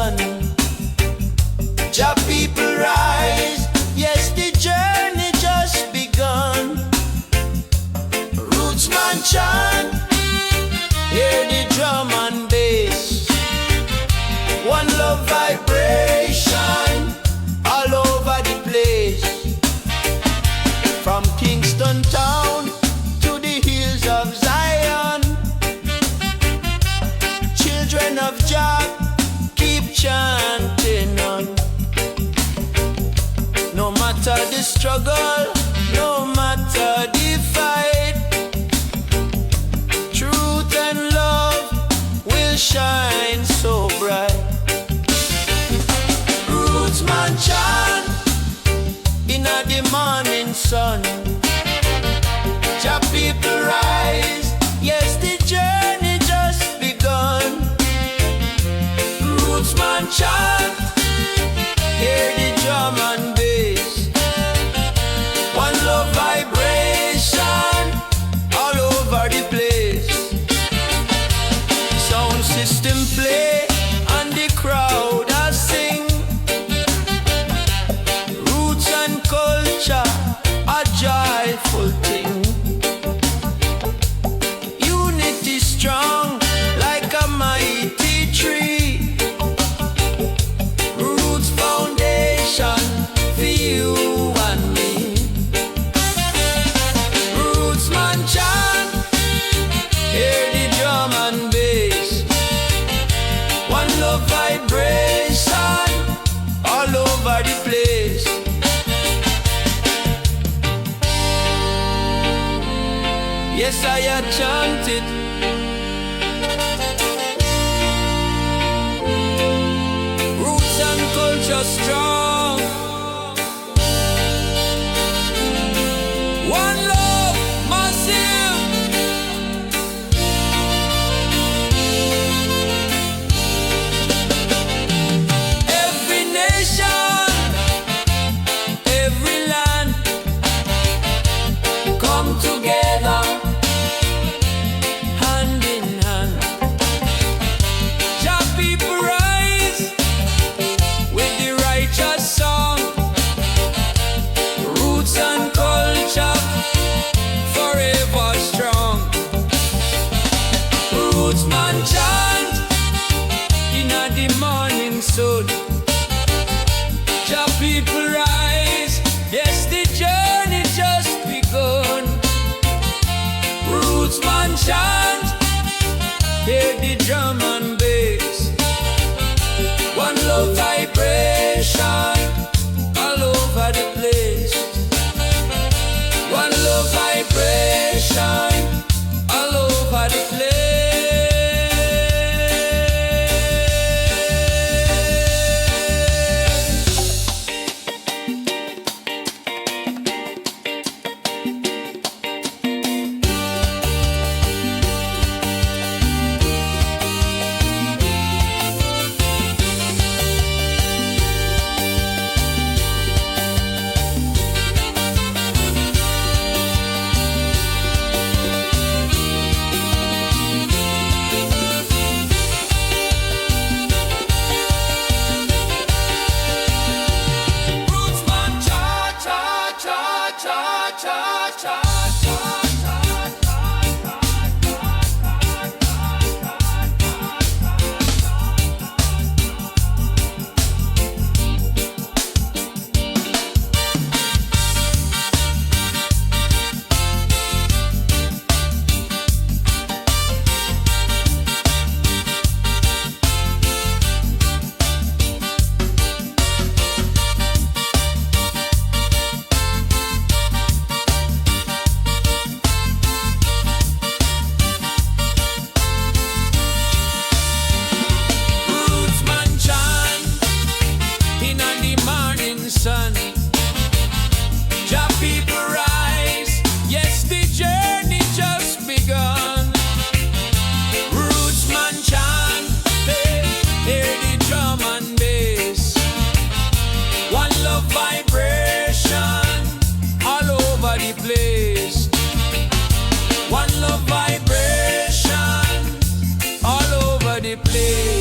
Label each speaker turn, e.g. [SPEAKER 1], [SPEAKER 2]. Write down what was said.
[SPEAKER 1] sun. Jah people rise, yes, the journey just begun. Rootsman chant, hear the drum and bass. One love vibration all over the place. From Kingston town to the hills of Zion, children of Jah keep chanting on. No matter the struggle, no matter the fight, truth and love will shine so bright. Rootsman chant in the morning sun. Jah people rise, yes, the journey just begun. Rootsman chant, hear the drum and bass. One love vibration all over the place. Sound system play and the crowd a sing. Roots and culture a joyful thing. Unity strong like a mighty tree. Roots foundation for you and me. Rootsman chant, hear the drum and bass. One love vibration all over the place. Yes, I had chanted. Roots and culture strong. One love massive. Every nation, every land come together, hand in hand. Jah people rise with the righteous song. Roots and culture forever strong. Rootsman chant in the morning sun. Jah people rise, yes, the journey just begun. Rootsman chant, hear the drum and bass. One love vibration all over the place. One love vibration all over the place. Sun. Jah people rise, yes, the journey just begun. Rootsman chant, hear the drum and bass. One love vibration all over the place. One love vibration all over the place.